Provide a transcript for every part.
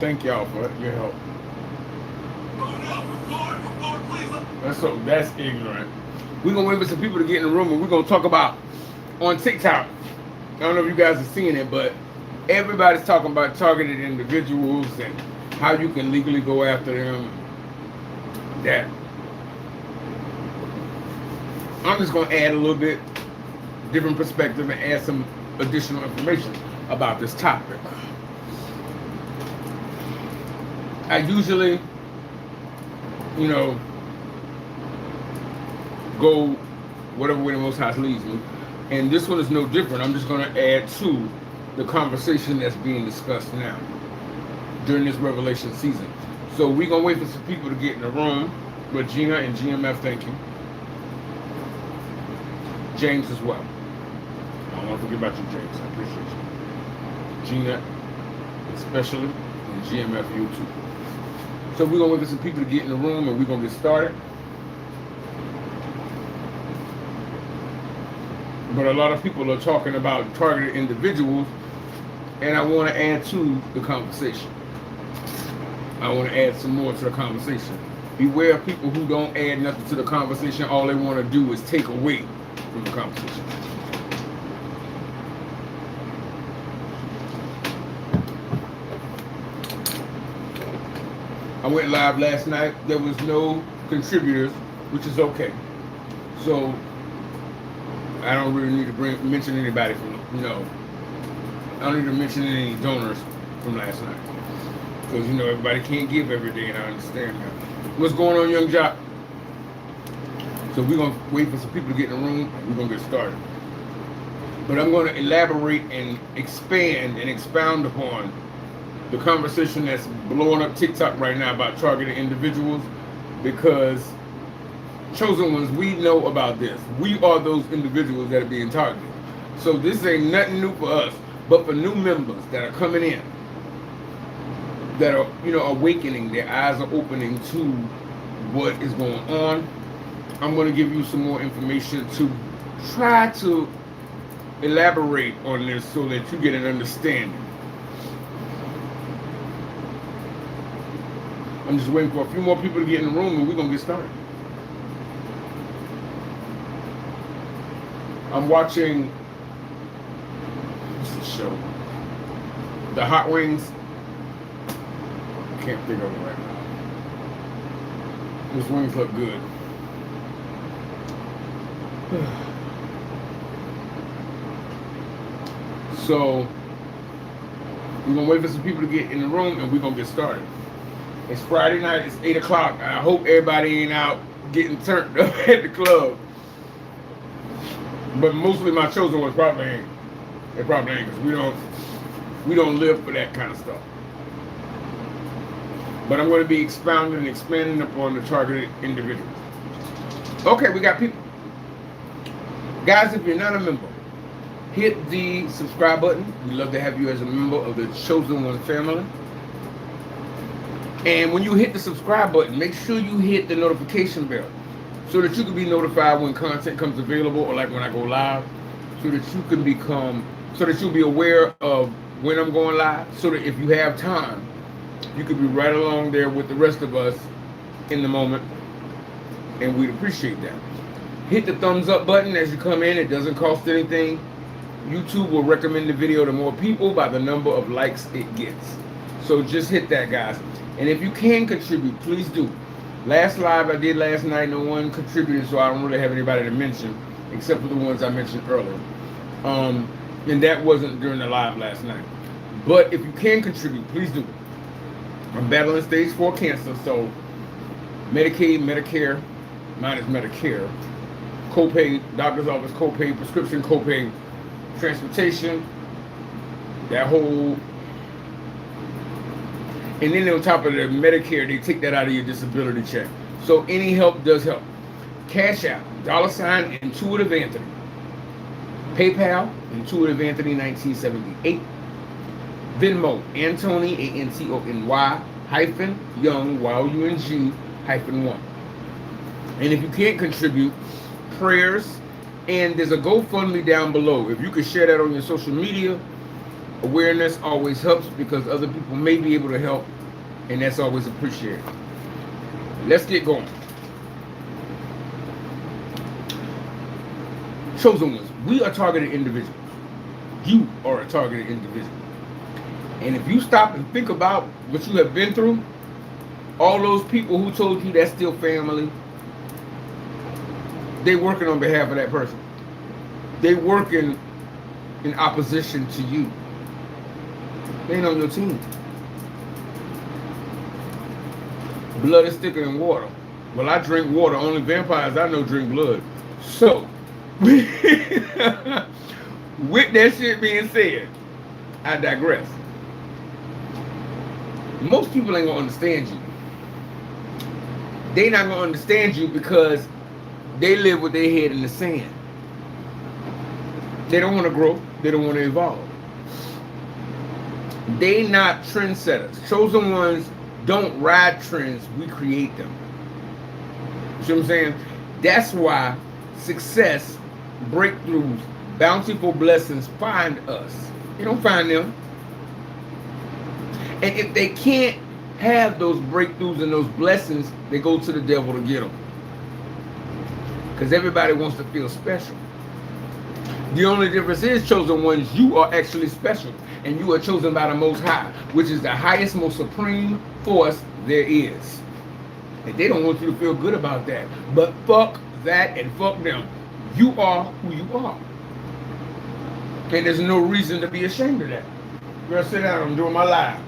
Thank y'all for your help. That's ignorant. We're gonna wait for some people to get in the room and we're gonna talk about on TikTok. I don't know if you guys are seeing it, but everybody's talking about targeted individuals and how you can legally go after them. That I'm just gonna add a little bit different perspective and add some additional information about this topic. I usually, go whatever way the Most High leads me. And this one is no different. I'm just going to add to the conversation that's being discussed now during this Revelation season. So we're going to wait for some people to get in the room. Regina and GMF, thank you. James as well. I don't want to forget about you, James. I appreciate you. Gina, especially, and GMF, you too. So we're going to wait for some people to get in the room and we're going to get started. But a lot of people are talking about targeted individuals, and I want to add to the conversation. I want to add some more to the conversation. Beware of people who don't add nothing to the conversation. All they want to do is take away from the conversation. I went live last night. There was no contributors, which is okay. So I don't really need to mention anybody from, I don't need to mention any donors from last night. Because, everybody can't give every day, and I understand that. What's going on, Young Jock? So we're going to wait for some people to get in the room, and we're going to get started. But I'm going to elaborate and expand and expound upon the conversation that's blowing up TikTok right now about targeted individuals, because Chosen Ones, we know about this. We are those individuals that are being targeted. So this ain't nothing new for us, but for new members that are coming in, that are, awakening, their eyes are opening to what is going on. I'm going to give you some more information to try to elaborate on this so that you get an understanding. I'm just waiting for a few more people to get in the room and we're going to get started. I'm watching, what's the show? The Hot Wings. I can't think of it right now. Those wings look good. So, we're going to wait for some people to get in the room and we're going to get started. It's Friday night, it's 8 o'clock. I hope everybody ain't out getting turned up at the club. But mostly my chosen ones probably ain't. They probably ain't, because we don't live for that kind of stuff. But I'm going to be expounding and expanding upon the targeted individuals. Okay, we got people. Guys, if you're not a member, hit the subscribe button. We'd love to have you as a member of the Chosen One family. And when you hit the subscribe button, make sure you hit the notification bell so that you can be notified when content comes available, or like when I go live, so that you can so that you'll be aware of when I'm going live, so that if you have time, you can be right along there with the rest of us in the moment, and we'd appreciate that. Hit the thumbs up button as you come in. It doesn't cost anything. YouTube will recommend the video to more people by the number of likes it gets. So just hit that, guys. And if you can contribute, please do. Last live I did last night, no one contributed, so I don't really have anybody to mention, except for the ones I mentioned earlier. And that wasn't during the live last night. But if you can contribute, please do. I'm battling stage 4 cancer, so Medicaid, Medicare, mine is Medicare, copay, doctor's office copay, prescription copay, transportation, that whole. And then on top of the Medicare, they take that out of your disability check. So any help does help. Cash App, $ Intuitive Anthony. PayPal, Intuitive Anthony 1978. Venmo, Antony, Antony, -Young, YOUNG, -1. And if you can't contribute, prayers, and there's a GoFundMe down below. If you could share that on your social media, Awareness always helps because other people may be able to help, and that's always appreciated. Let's get going. Chosen ones, we are targeted individuals. You are a targeted individual. And if you stop and think about what you have been through, all those people who told you that's still family, they working on behalf of that person. They working in opposition to you. They ain't on your team. Blood is thicker than water. Well, I drink water. Only vampires I know drink blood. So, with that shit being said, I digress. Most people ain't gonna understand you. They not gonna understand you because they live with their head in the sand. They don't want to grow. They don't want to evolve. They not trendsetters. Chosen ones don't ride trends. We create them. You see what I'm saying? That's why success, breakthroughs, bountiful blessings find us. You don't find them. And if they can't have those breakthroughs and those blessings, they go to the devil to get them. Because everybody wants to feel special. The only difference is, chosen ones, you are actually special. And you are chosen by the Most High, which is the highest, most supreme force there is. And they don't want you to feel good about that. But fuck that and fuck them. You are who you are. And there's no reason to be ashamed of that. Girl, sit down. I'm doing my live.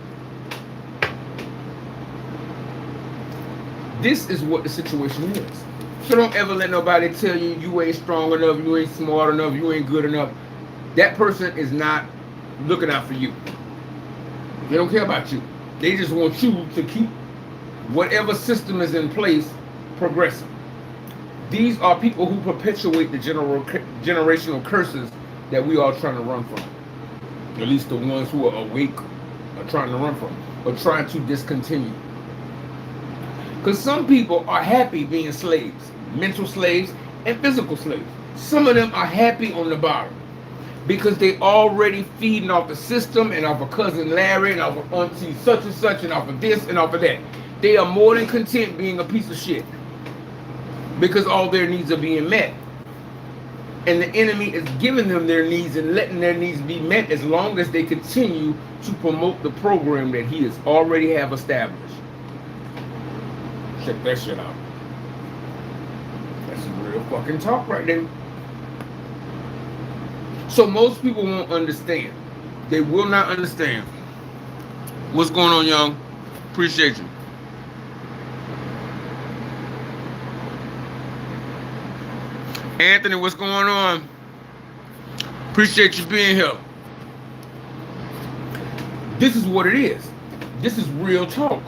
This is what the situation is. So don't ever let nobody tell you you ain't strong enough, you ain't smart enough, you ain't good enough. That person is not looking out for you. They don't care about you. They just want you to keep whatever system is in place progressing. These are people who perpetuate the generational curses that we are trying to run from. At least the ones who are awake are trying to run from, or trying to discontinue. Because some people are happy being slaves, mental slaves and physical slaves. Some of them are happy on the bottom because they already feeding off the system and off of cousin Larry and off of auntie such and such and off of this and off of that. They are more than content being a piece of shit because all their needs are being met. And the enemy is giving them their needs and letting their needs be met as long as they continue to promote the program that he has already have established. Check that shit out. That's some real fucking talk right there. So most people won't understand. They will not understand. What's going on, young? Appreciate you. Anthony, what's going on? Appreciate you being here. This is what it is. This is real talk.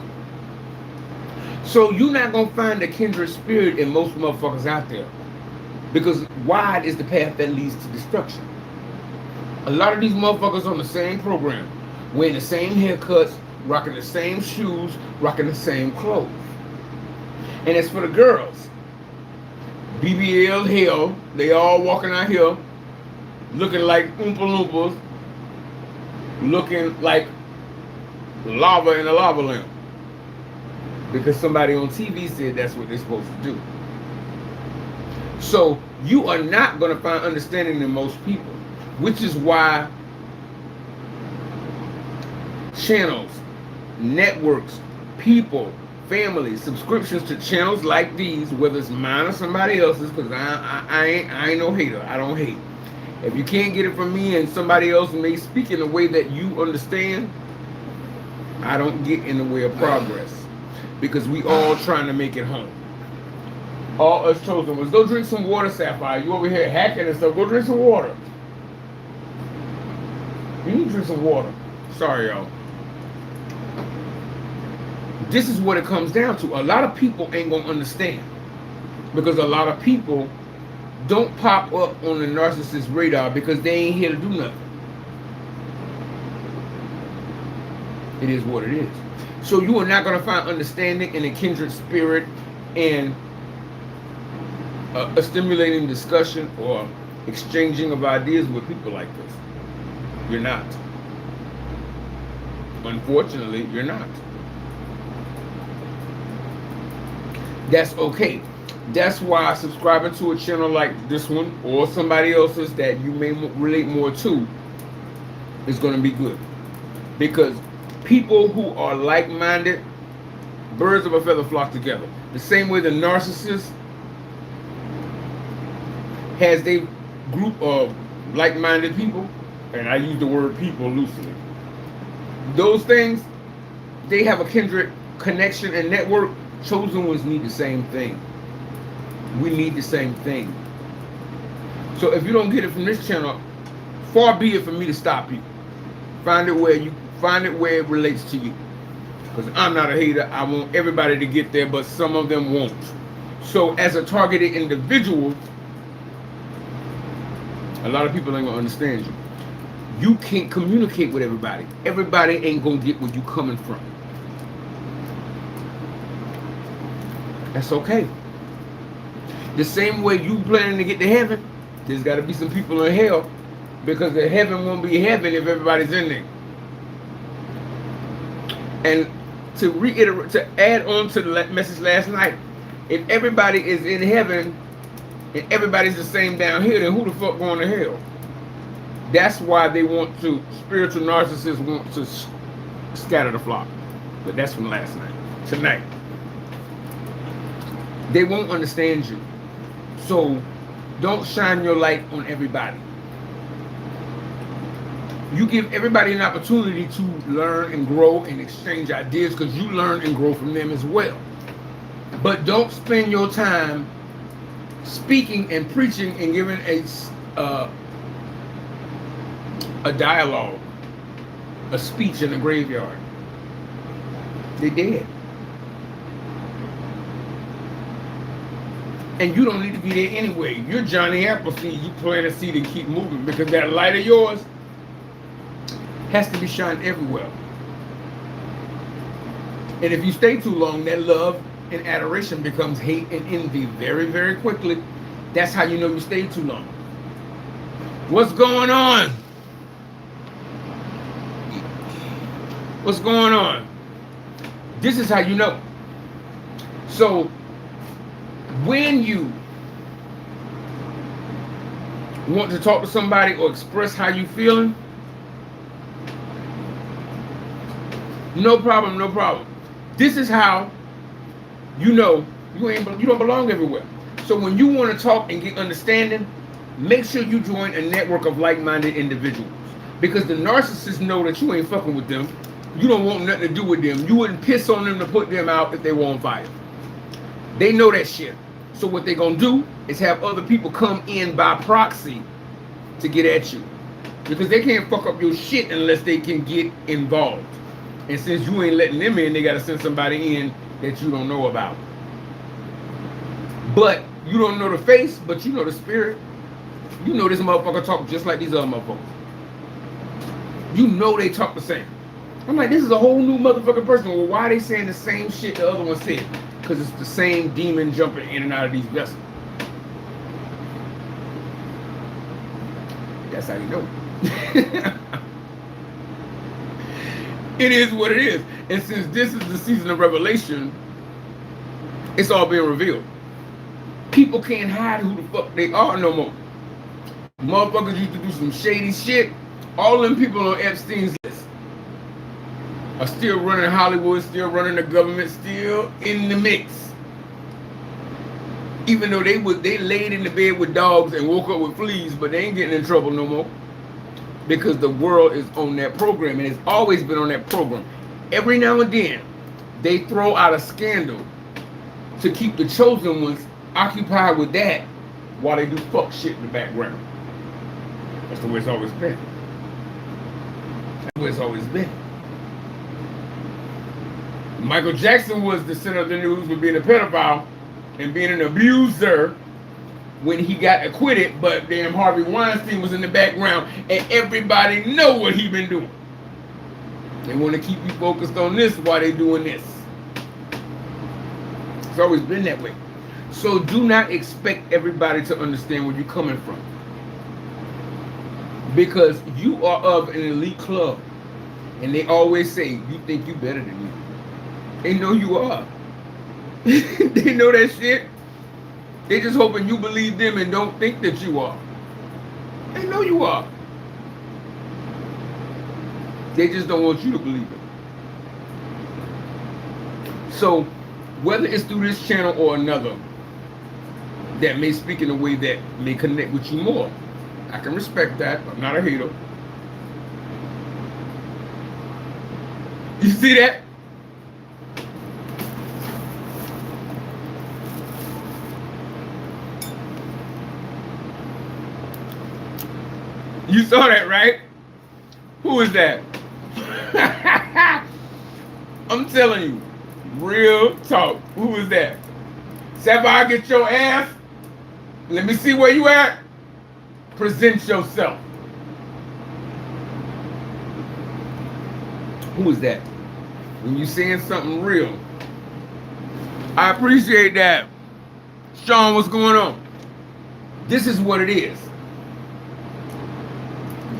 So you're not going to find a kindred spirit in most motherfuckers out there. Because wide is the path that leads to destruction. A lot of these motherfuckers on the same program, wearing the same haircuts, rocking the same shoes, rocking the same clothes. And as for the girls, BBL hell, they all walking out here looking like Oompa Loompas, looking like lava in a lava lamp. Because somebody on TV said that's what they're supposed to do. So you are not going to find understanding in most people, which is why channels, networks, people, families, subscriptions to channels like these, whether it's mine or somebody else's, because I ain't no hater. I don't hate. If you can't get it from me and somebody else may speak in a way that you understand, I don't get in the way of progress. Because we all trying to make it home. All us chosen ones. Go drink some water, Sapphire. You over here hacking and stuff. Go drink some water. You need to drink some water. Sorry, y'all. This is what it comes down to. A lot of people ain't going to understand. Because a lot of people don't pop up on the narcissist radar because they ain't here to do nothing. It is what it is. So you are not going to find understanding in a kindred spirit and a stimulating discussion or exchanging of ideas with people like this. You're not. Unfortunately, you're not. That's okay. That's why subscribing to a channel like this one or somebody else's that you may relate more to is going to be good. Because people who are like-minded, birds of a feather flock together. The same way the narcissist has their group of like-minded people, and I use the word people loosely. Those things, they have a kindred connection and network. Chosen ones need the same thing. We need the same thing. So if you don't get it from this channel, far be it for me to stop you. Find it where it relates to you. Because I'm not a hater. I want everybody to get there, but some of them won't. So as a targeted individual, a lot of people ain't gonna understand you. You can't communicate with everybody. Everybody ain't gonna get where you coming from. That's okay. The same way you planning to get to heaven, there's got to be some people in hell, because the heaven won't be heaven if everybody's in there. And to reiterate, to add on to the message last night, if everybody is in heaven and everybody's the same down here, then who the fuck going to hell? That's why they want to, spiritual narcissists want to scatter the flock. But that's from last night. Tonight, they won't understand you. So don't shine your light on everybody. You give everybody an opportunity to learn and grow and exchange ideas, because you learn and grow from them as well. But don't spend your time speaking and preaching and giving a dialogue, a speech in the graveyard. They dead. And you don't need to be there anyway. You're Johnny Appleseed. You plant a seed and keep moving, because that light of yours has to be shined everywhere. And if you stay too long, that love and adoration becomes hate and envy very, very quickly. That's how you know you stayed too long. What's going on? What's going on? This is how you know. So when you want to talk to somebody or express how you feeling, no problem, no problem. This is how you know you don't belong everywhere. So when you want to talk and get understanding, make sure you join a network of like-minded individuals. Because the narcissists know that you ain't fucking with them. You don't want nothing to do with them. You wouldn't piss on them to put them out if they were on fire. They know that shit. So what they're gonna do is have other people come in by proxy to get at you. Because they can't fuck up your shit unless they can get involved. And since you ain't letting them in, they gotta send somebody in that you don't know about. But you don't know the face, but you know the spirit. You know this motherfucker talk just like these other motherfuckers. You know they talk the same. I'm like, this is a whole new motherfucking person. Well, why are they saying the same shit the other one said? Because it's the same demon jumping in and out of these vessels. That's how you know. It is what it is. And since this is the season of revelation, it's all being revealed. People can't hide who the fuck they are no more. Motherfuckers used to do some shady shit. All them people on Epstein's list are still running Hollywood, still running the government, still in the mix. Even though they laid in the bed with dogs and woke up with fleas, but they ain't getting in trouble no more. Because the world is on that program, and it's always been on that program. Every now and then, they throw out a scandal to keep the chosen ones occupied with that while they do fuck shit in the background. That's the way it's always been. That's the way it's always been. Michael Jackson was the center of the news for being a pedophile and being an abuser when he got acquitted, but damn Harvey Weinstein was in the background, and everybody know what he been doing. They want to keep you focused on this while they doing this. It's always been that way. So do not expect everybody to understand where you're coming from. Because you are of an elite club. And they always say, you think you better than me. They know you are. They know that shit. They just hoping you believe them and don't think that you are. They know you are. They just don't want you to believe it. So, whether it's through this channel or another that may speak in a way that may connect with you more, I can respect that. I'm not a hater. You see that? You saw that, right? Who is that? I'm telling you, real talk. Who is that? Sapphire, get your ass. Let me see where you at. Present yourself. Who is that? When you saying something real. I appreciate that. Sean, what's going on? This is what it is.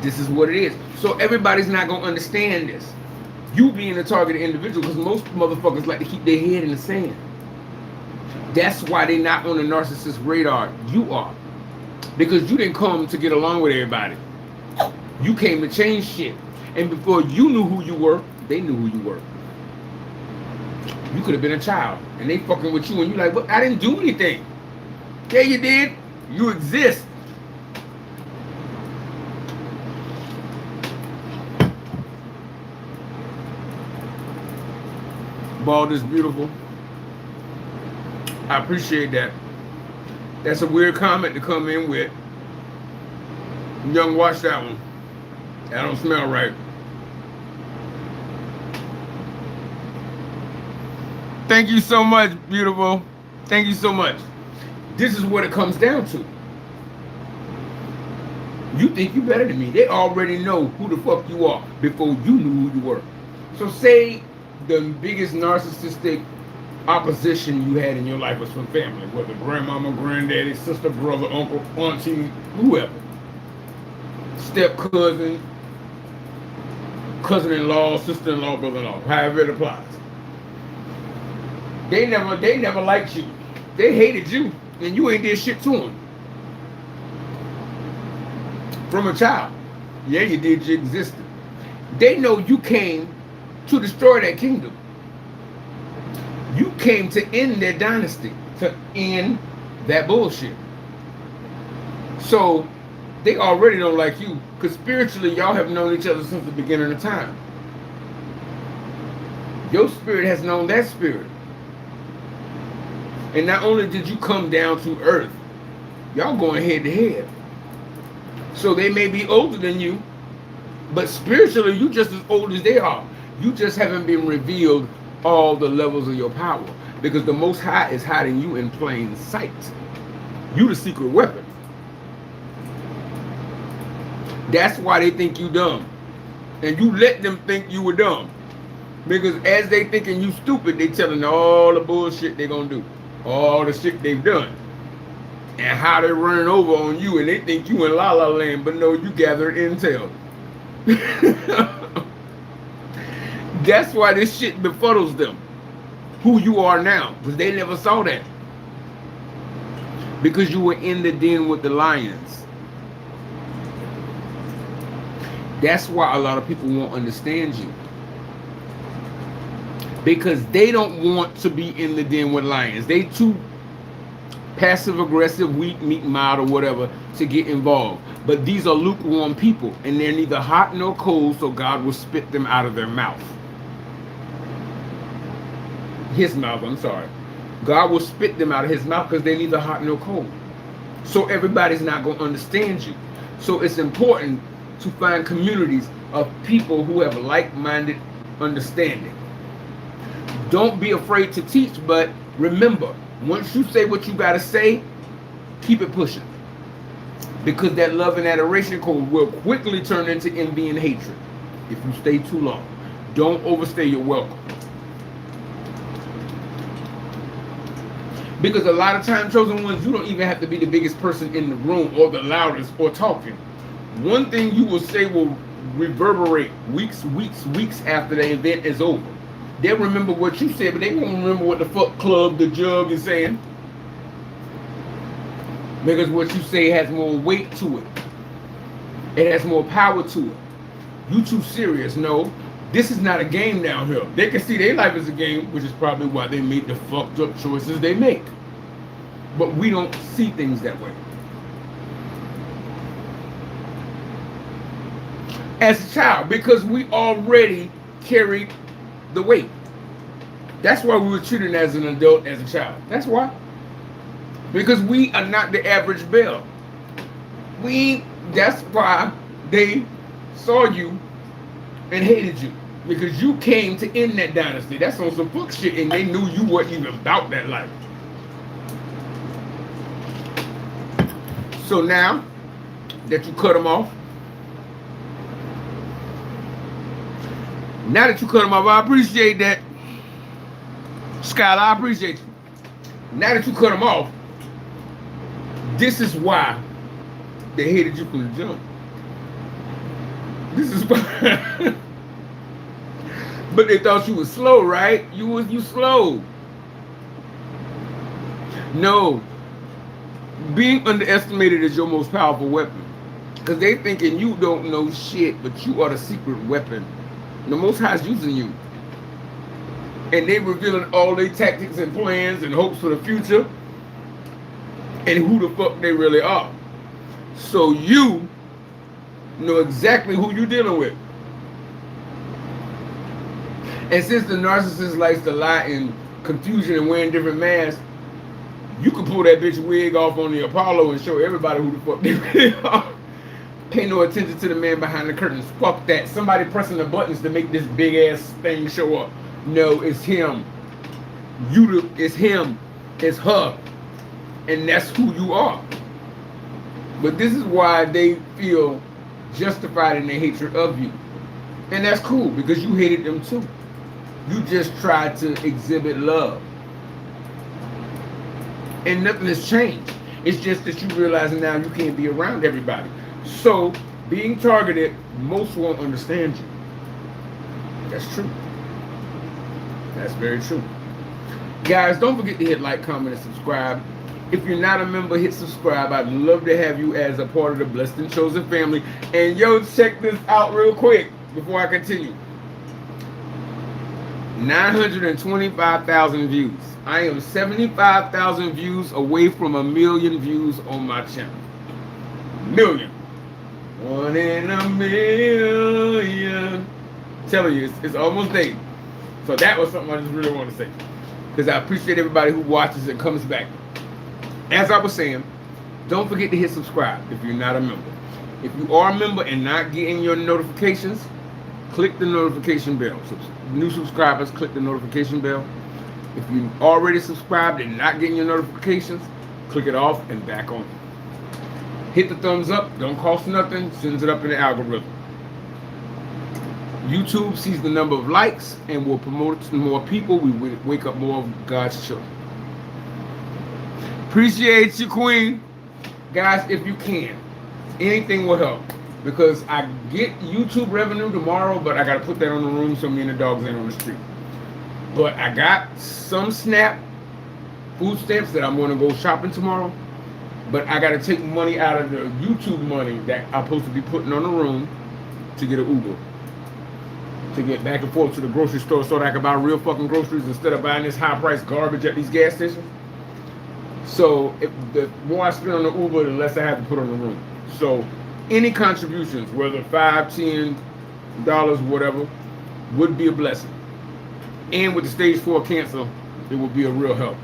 This is what it is. So everybody's not going to understand this. You being a targeted individual, because most motherfuckers like to keep their head in the sand. That's why they're not on the narcissist radar. You are. Because you didn't come to get along with everybody. You came to change shit. And before you knew who you were, they knew who you were. You could have been a child. And they fucking with you and you like, but I didn't do anything. Yeah, you did. You exist. Bald is beautiful. I appreciate that. That's a weird comment to come in with. Young, watch that one. That don't smell right. Thank you so much, beautiful. Thank you so much. This is what it comes down to. You think you better than me. They already know who the fuck you are before you knew who you were. So say the biggest narcissistic opposition you had in your life was from family, whether grandmama, granddaddy, sister, brother, uncle, auntie, whoever. Step cousin, cousin-in-law, sister-in-law, brother-in-law, however it applies. They never liked you. They hated you, and you ain't did shit to them. From a child. Yeah, you did, you existed. They know you came to destroy that kingdom. You came to end their dynasty, to end that bullshit. So they already don't like you, because spiritually y'all have known each other since the beginning of time. Your spirit has known that spirit. And not only did you come down to earth, y'all going head to head. So they may be older than you, but spiritually you just as old as they are. You just haven't been revealed all the levels of your power, because the Most High is hiding you in plain sight. You the secret weapon. That's why they think you dumb, and you let them think you were dumb, because as they thinking you stupid, they telling all the bullshit they gonna do, all the shit they've done, and how they're running over on you, and they think you in la la land, but no, you gathered intel. That's why this shit befuddles them, who you are now, because they never saw that. Because you were in the den with the lions. That's why a lot of people won't understand you. Because they don't want to be in the den with lions. They too passive aggressive, weak, meek, mild, or whatever to get involved. But these are lukewarm people, and they're neither hot nor cold, so God will spit them out of their mouth. His mouth, I'm sorry. God will spit them out of his mouth because they're neither hot nor cold. So everybody's not going to understand you. So it's important to find communities of people who have like-minded understanding. Don't be afraid to teach, but remember, once you say what you got to say, keep it pushing. Because that love and adoration code will quickly turn into envy and hatred if you stay too long. Don't overstay your welcome. Because a lot of times, chosen ones, you don't even have to be the biggest person in the room or the loudest or talking. One thing you will say will reverberate weeks after the event is over. They'll remember what you said, but they won't remember what the fuck club the jug is saying. Because what you say has more weight to it. It has more power to it. You too serious. No, this is not a game down here. They can see their life as a game, which is probably why they make the fucked up choices they make. But we don't see things that way. As a child, because we already carried the weight. That's why we were treated as an adult as a child. That's why. Because we are not the average Bell. That's why they saw you and hated you. Because you came to end that dynasty. That's on some fuck shit, and they knew you weren't even about that life. So now that you cut them off, I appreciate that. Skylar, I appreciate you. Now that you cut them off, this is why they hated you from the jump. This is why. But they thought you was slow, right? You slow. No. Being underestimated is your most powerful weapon. Because they thinking you don't know shit, but you are the secret weapon. The Most High is using you. And they revealing all their tactics and plans and hopes for the future. And who the fuck they really are. So you know exactly who you're dealing with. And since the narcissist likes to lie in confusion and wearing different masks, you can pull that bitch wig off on the Apollo and show everybody who the fuck they really are. Pay no attention to the man behind the curtains. Fuck that. Somebody pressing the buttons to make this big ass thing show up. No, it's him. It's him. It's her. And that's who you are. But this is why they feel justified in their hatred of you. And that's cool, because you hated them too. You just tried to exhibit love. And nothing has changed. It's just that you realize now you can't be around everybody. So, being targeted, most won't understand you. That's true. That's very true. Guys, don't forget to hit like, comment, and subscribe. If you're not a member, hit subscribe. I'd love to have you as a part of the Blessed and Chosen family. And yo, check this out real quick before I continue. 925,000 views. I am 75,000 views away from 1 million views on my channel. Million. 1 in a million. I'm telling you, it's almost there. So that was something I just really want to say. Because I appreciate everybody who watches and comes back. As I was saying, don't forget to hit subscribe if you're not a member. If you are a member and not getting your notifications, click the notification bell. So new subscribers, click the notification bell. If you already subscribed and not getting your notifications, click it off and back on. Hit the thumbs up, don't cost nothing, sends it up in the algorithm. YouTube sees the number of likes and will promote it to more people. We wake up more of God's children. Appreciate you, Queen. Guys, if you can, anything will help. Because I get YouTube revenue tomorrow, but I got to put that on the room so me and the dogs ain't on the street. But I got some SNAP food stamps that I'm going to go shopping tomorrow. But I got to take money out of the YouTube money that I'm supposed to be putting on the room to get an Uber. To get back and forth to the grocery store so that I can buy real fucking groceries instead of buying this high-priced garbage at these gas stations. So if the more I spend on the Uber, the less I have to put on the room. So any contributions, whether $5, $10, whatever, would be a blessing. And with the stage 4 cancer, it would be a real help.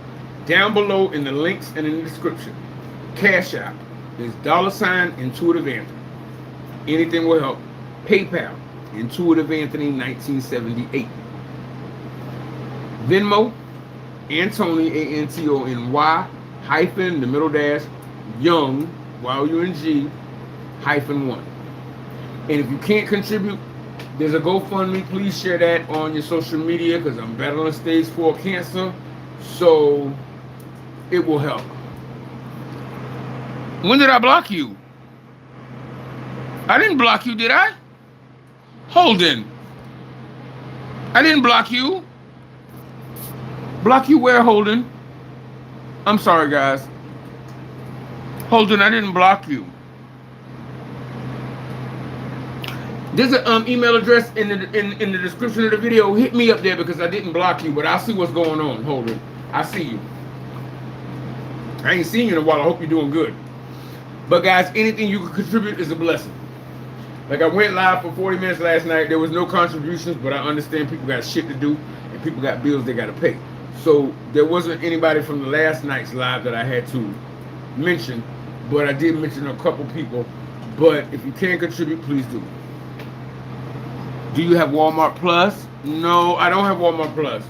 Down below in the links and in the description, Cash App is $ Intuitive Anthony. Anything will help. PayPal, Intuitive Anthony 1978. Venmo, Antony, ANTONY, hyphen, the middle dash, Young, YOUNG, -1. And if you can't contribute, there's a GoFundMe. Please share that on your social media because I'm battling stage 4 cancer. So it will help. When did I block you? I didn't block you, did I? Holden, I didn't block you. Block you where, Holden? I'm sorry, guys. Holden, I didn't block you. There's an email address in the description of the video. Hit me up there because I didn't block you, but I'll see what's going on, Holden. I see you. I ain't seen you in a while. I hope you're doing good. But guys, anything you can contribute is a blessing. Like I went live for 40 minutes last night. There was no contributions, but I understand people got shit to do and people got bills they got to pay. So there wasn't anybody from the last night's live that I had to mention, but I did mention a couple people. But if you can contribute, please do. Do you have Walmart Plus? No, I don't have Walmart Plus.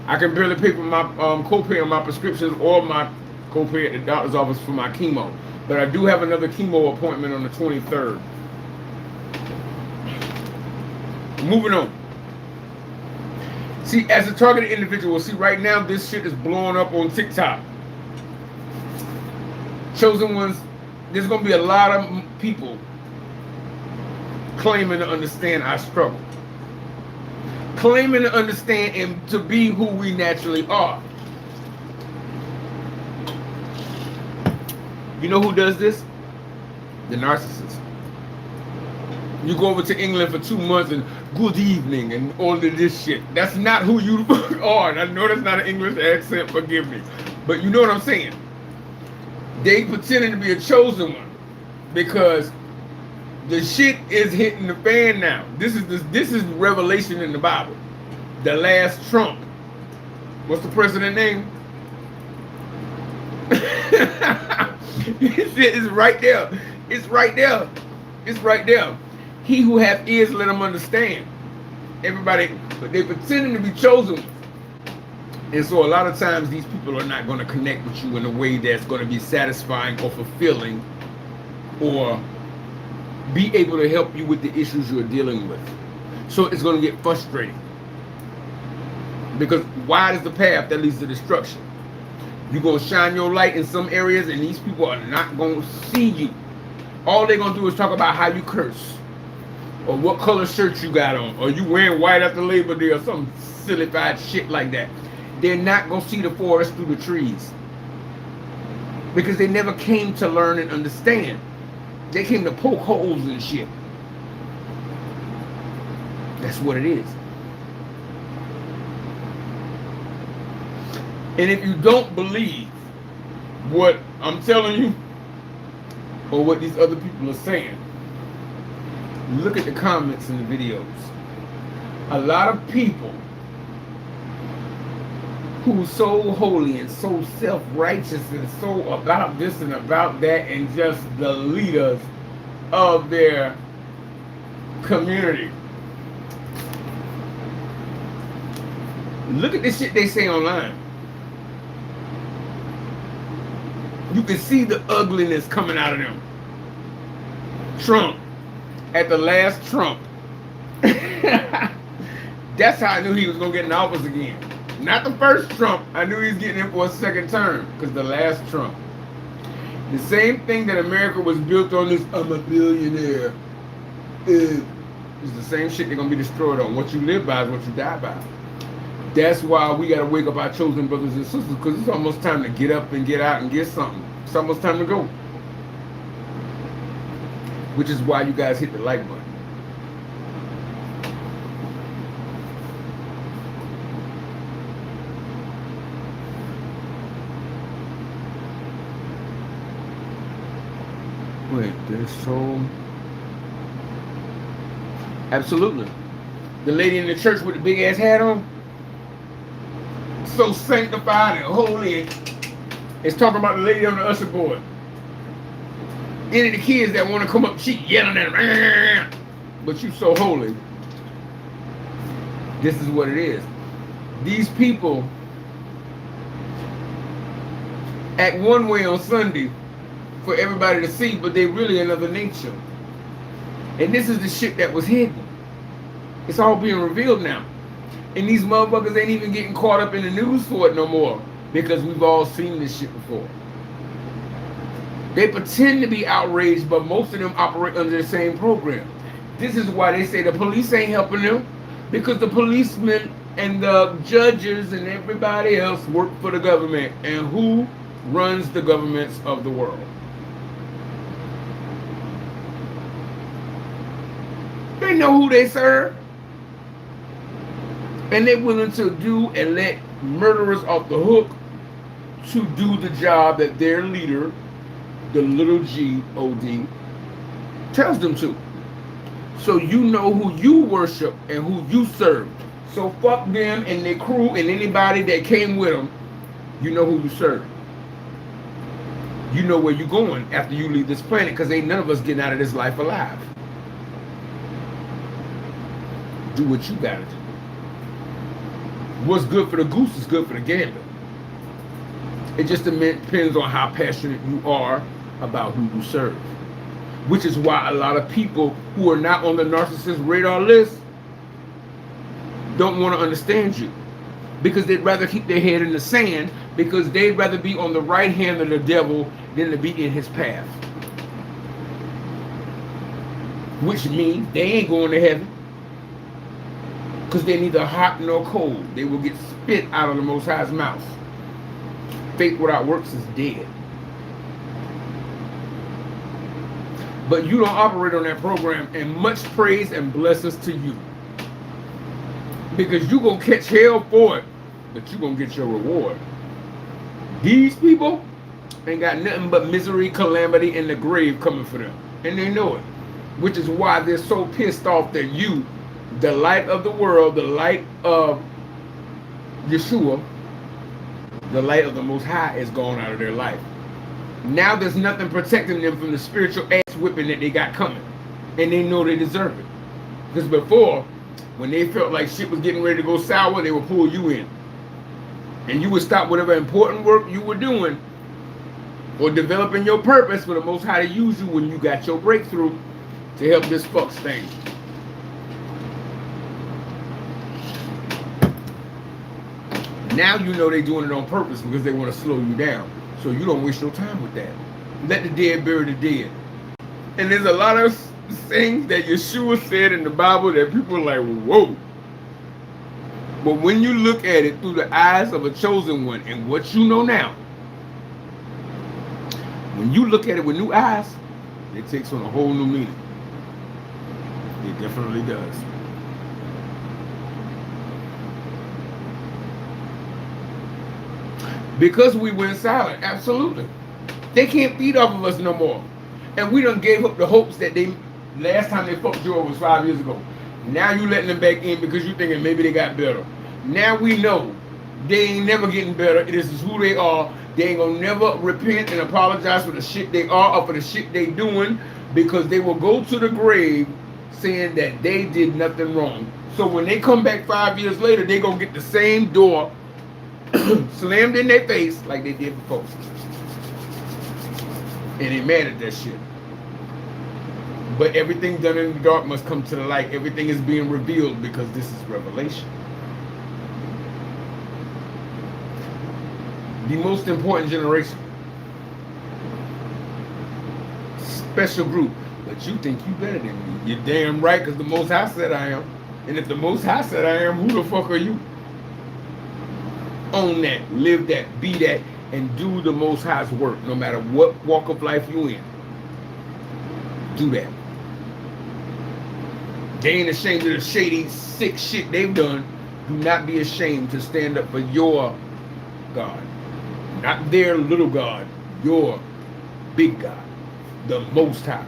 I can barely pay for my copay on my prescriptions or my copay at the doctor's office for my chemo. But I do have another chemo appointment on the 23rd. Moving on. See, as a targeted individual, see right now this shit is blowing up on TikTok. Chosen Ones, there's going to be a lot of people claiming to understand our struggle. Claiming to understand and to be who we naturally are. You know who does this? The narcissist. You go over to England for 2 months and good evening and all of this shit. That's not who you are. And I know that's not an English accent, forgive me. But you know what I'm saying. They pretending to be a chosen one because the shit is hitting the fan now. This is revelation in the Bible. The last trump. What's the president name? It's right there. It's right there. It's right there. He who hath ears, let him understand. Everybody, but they pretending to be chosen. And so a lot of times these people are not going to connect with you in a way that's going to be satisfying or fulfilling or be able to help you with the issues you're dealing with. So it's going to get frustrating. Because wide is the path that leads to destruction. You're going to shine your light in some areas and these people are not going to see you. All they're going to do is talk about how you curse. Or what color shirt you got on. Or you wearing white after Labor Day or some silly-fied shit like that. They're not going to see the forest through the trees. Because they never came to learn and understand. They came to poke holes in shit. That's what it is. And if you don't believe what I'm telling you or what these other people are saying, look at the comments in the videos. A lot of people who are so holy and so self-righteous and so about this and about that and just the leaders of their community. Look at the shit they say online. You can see the ugliness coming out of them. Trump, at the last Trump. That's how I knew he was going to get in office again. Not the first Trump. I knew he was getting in for a second term. Because the last Trump. The same thing that America was built on this, I'm a billionaire. Is the same shit they're going to be destroyed on. What you live by is what you die by. That's why we got to wake up our chosen brothers and sisters. Because it's almost time to get up and get out and get something. It's almost time to go. Which is why you guys hit the like button. Wait, there's so... Absolutely. The lady in the church with the big ass hat on, so sanctified and holy, is talking about the lady on the usher board. Any of the kids that want to come up, she yelling at them, but you so holy. This is what it is. These people act one way on Sunday for everybody to see, but they really another nature. And this is the shit that was hidden. It's all being revealed now. And these motherfuckers ain't even getting caught up in the news for it no more. Because we've all seen this shit before. They pretend to be outraged, but most of them operate under the same program. This is why they say the police ain't helping them, because the policemen and the judges and everybody else work for the government. And who runs the governments of the world? They know who they serve. And they're willing to do and let murderers off the hook to do the job that their leader, the little G-O-D, tells them to. So you know who you worship and who you serve. So fuck them and their crew and anybody that came with them. You know who you serve. You know where you're going after you leave this planet, because ain't none of us getting out of this life alive. Do what you gotta do. What's good for the goose is good for the gander. It just depends on how passionate you are about who you serve. Which is why a lot of people who are not on the narcissist radar list don't want to understand you. Because they'd rather keep their head in the sand, because they'd rather be on the right hand of the devil than to be in his path. Which means they ain't going to heaven. Because they're neither hot nor cold. They will get spit out of the Most High's mouth. Faith without works is dead. But you don't operate on that program, and much praise and blessings to you. Because you're going to catch hell for it, but you're going to get your reward. These people ain't got nothing but misery, calamity, and the grave coming for them. And they know it. Which is why they're so pissed off that you, the light of the world, the light of Yeshua, the light of the Most High, is gone out of their life. Now there's nothing protecting them from the spiritual ass whipping that they got coming. And they know they deserve it. Because before, when they felt like shit was getting ready to go sour, they would pull you in. And you would stop whatever important work you were doing or developing your purpose for the Most High to use you when you got your breakthrough to help this fuck's thing. Now you know they're doing it on purpose because they want to slow you down. So you don't waste your time with that. Let the dead bury the dead. And there's a lot of things that Yeshua said in the Bible that people are like, whoa. But when you look at it through the eyes of a chosen one and what you know now, when you look at it with new eyes, it takes on a whole new meaning. It definitely does. Because we went silent, absolutely. They can't feed off of us no more. And we done gave up the hopes that they, last time they fucked you over was 5 years ago. Now you letting them back in because you thinking maybe they got better. Now we know they ain't never getting better. This is who they are. They ain't gonna never repent and apologize for the shit they are or for the shit they doing, because they will go to the grave saying that they did nothing wrong. So when they come back 5 years later, they gonna get the same door slammed in their face like they did before. And they mad at that shit. But everything done in the dark must come to the light. Everything is being revealed because this is revelation. The most important generation. Special group. But you think you better than me. You're damn right, because the Most High said I am. And if the Most High said I am, who the fuck are you? Own that, live that, be that, and do the Most High's work, no matter what walk of life you in. Do that. They ain't ashamed of the shady, sick shit they've done. Do not be ashamed to stand up for your God. Not their little God, your big God, the Most High.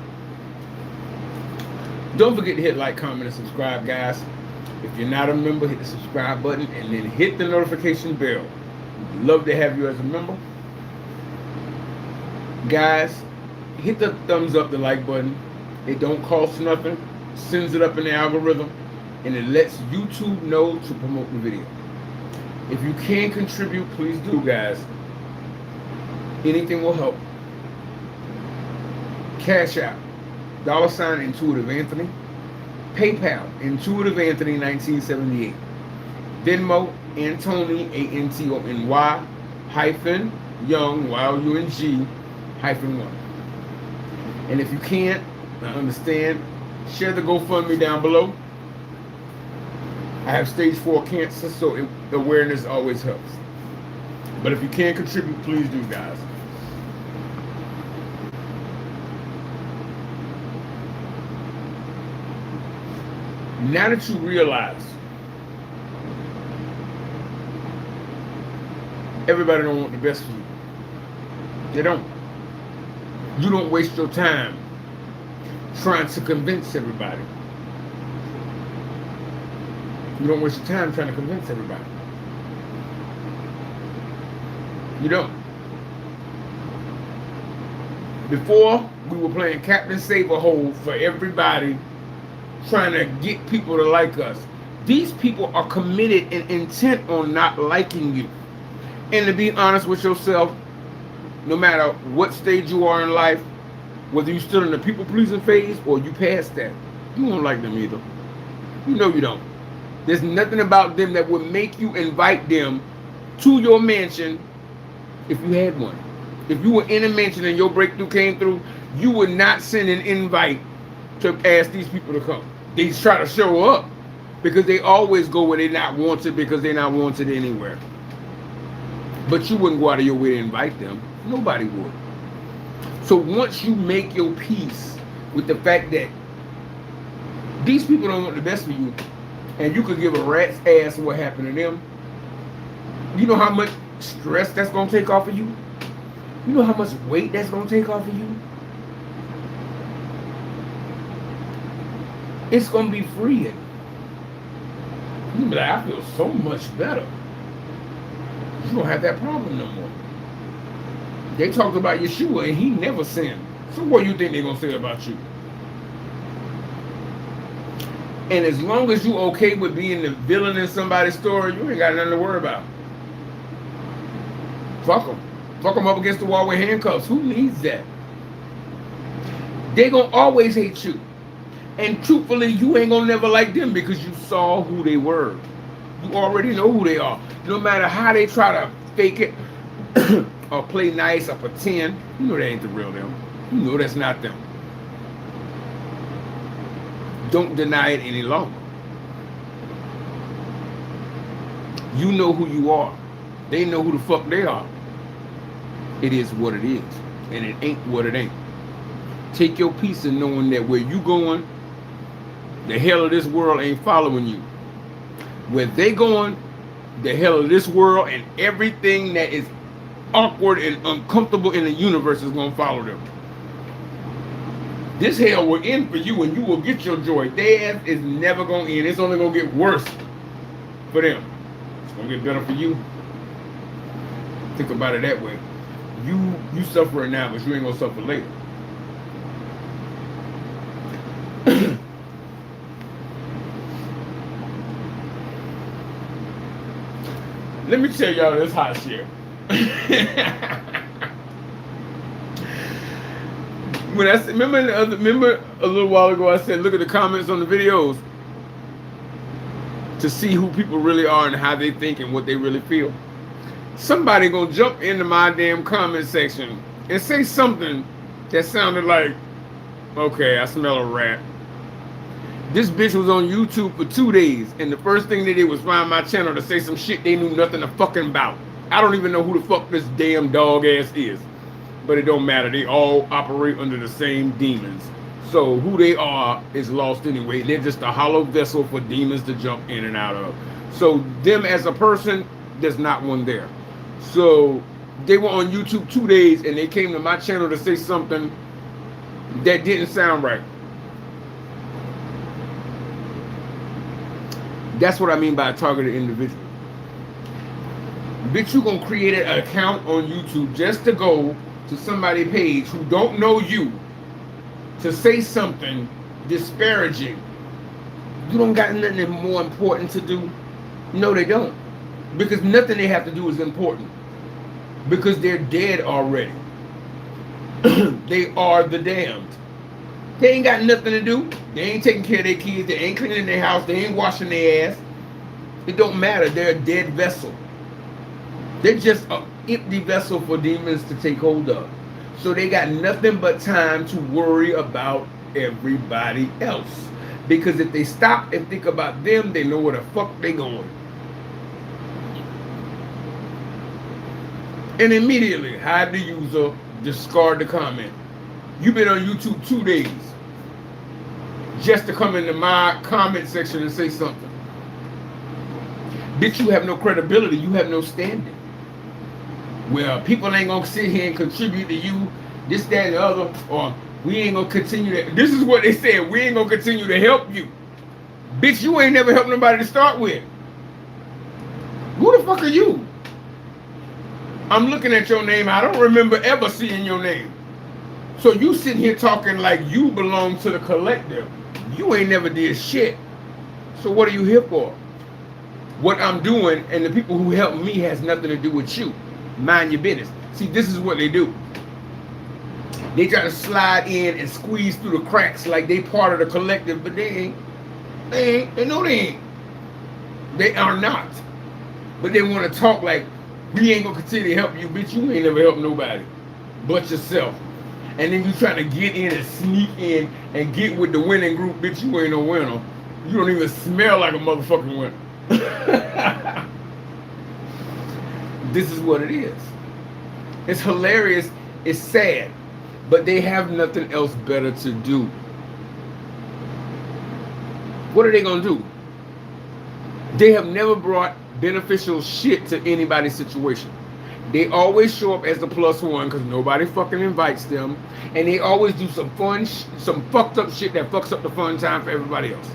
Don't forget to hit like, comment, and subscribe, guys. If you're not a member, hit the subscribe button and then hit the notification bell. We'd love to have you as a member. Guys, hit the thumbs up, the like button. It don't cost nothing. Sends it up in the algorithm. And it lets YouTube know to promote the video. If you can contribute, please do, guys. Anything will help. Cash App, $ Intuitive Anthony. PayPal, Intuitive Anthony 1978. Venmo, Antony, ANTONY, hyphen, Young, YOUNG, hyphen 1. And if you can't, I understand, Share the GoFundMe down below. I have stage 4 cancer, so awareness always helps. But if you can contribute, please do, guys. Now that you realize everybody don't want the best for you. They don't. You don't waste your time trying to convince everybody. You don't waste your time trying to convince everybody. You don't. Before, we were playing Captain Save-A-Hole for everybody, trying to get people to like us. These people are committed and intent on not liking you. And to be honest with yourself, no matter what stage you are in life, whether you're still in the people-pleasing phase or you past that, you won't like them either. You know you don't. There's nothing about them that would make you invite them to your mansion if you had one. If you were in a mansion and your breakthrough came through, you would not send an invite to ask these people to come. They try to show up because they always go where they're not wanted because they're not wanted anywhere. But you wouldn't go out of your way to invite them. Nobody would. So once you make your peace with the fact that these people don't want the best for you, and you could give a rat's ass what happened to them, you know how much stress that's going to take off of you? You know how much weight that's going to take off of you? It's going to be freeing. You'll be like, I feel so much better. You don't have that problem no more. They talked about Yeshua and he never sinned. So what do you think they're going to say about you? And as long as you okay with being the villain in somebody's story, you ain't got nothing to worry about. Fuck them. Fuck them up against the wall with handcuffs. Who needs that? They gonna always hate you. And truthfully, you ain't gonna never like them because you saw who they were. You already know who they are. No matter how they try to fake it or play nice or pretend, you know that ain't the real them. You know that's not them. Don't deny it any longer. You know who you are. They know who the fuck they are. It is what it is. And it ain't what it ain't. Take your peace in knowing that where you going, the hell of this world ain't following you. Where they going, the hell of this world and everything that is awkward and uncomfortable in the universe is going to follow them. This hell will end for you and you will get your joy. Theirs is never going to end. It's only going to get worse for them. It's going to get better for you. Think about it that way. You suffering now, but you ain't going to suffer later. Let me tell y'all this hot shit. When I said, remember a little while ago I said look at the comments on the videos to see who people really are and how they think and what they really feel. Somebody gonna jump into my damn comment section and say something that sounded like, okay, I smell a rat. This bitch was on YouTube for 2 days, and the first thing they did was find my channel to say some shit they knew nothing fucking about. I don't even know who the fuck this damn dog ass is. But it don't matter. They all operate under the same demons. So who they are is lost anyway. They're just a hollow vessel for demons to jump in and out of. So them as a person, there's not one there. So they were on YouTube 2 days, and they came to my channel to say something that didn't sound right. That's what I mean by a targeted individual. Bitch, you gonna create an account on YouTube just to go to somebody's page who don't know you to say something disparaging. You don't got nothing more important to do? No, they don't. Because nothing they have to do is important. Because they're dead already. They are the damned. They ain't got nothing to do. They ain't taking care of their kids. They ain't cleaning their house. They ain't washing their ass. It don't matter. They're a dead vessel. They're just an empty vessel for demons to take hold of. So they got nothing but time to worry about everybody else. Because if they stop and think about them, they know where the fuck they going. And immediately hide the user, discard the comment. You've been on YouTube 2 days just to come into my comment section and say something. Bitch, you have no credibility. You have no standing. Well, people ain't gonna sit here and contribute to you, this, that, and the other, or we ain't gonna continue to. This is what they said. We ain't gonna continue to help you. Bitch, you ain't never helped nobody to start with. Who the fuck are you? I'm looking at your name. I don't remember ever seeing your name. So you sitting here talking like you belong to the collective. You ain't never did shit. So what are you here for? What I'm doing and the people who help me has nothing to do with you. Mind your business. See, this is what they do. They try to slide in and squeeze through the cracks like they part of the collective, but they ain't. They know they ain't. They are not. But they want to talk like, we ain't gonna continue to help you, bitch. You ain't never helped nobody but yourself. And then you trying to get in and sneak in and get with the winning group, bitch. You ain't no winner. You don't even smell like a motherfucking winner. This is what it is. It's hilarious. It's sad. But they have nothing else better to do. What are they gonna do? They have never brought beneficial shit to anybody's situation. They always show up as the plus one because nobody fucking invites them, and they always do some fun, some fucked up shit that fucks up the fun time for everybody else.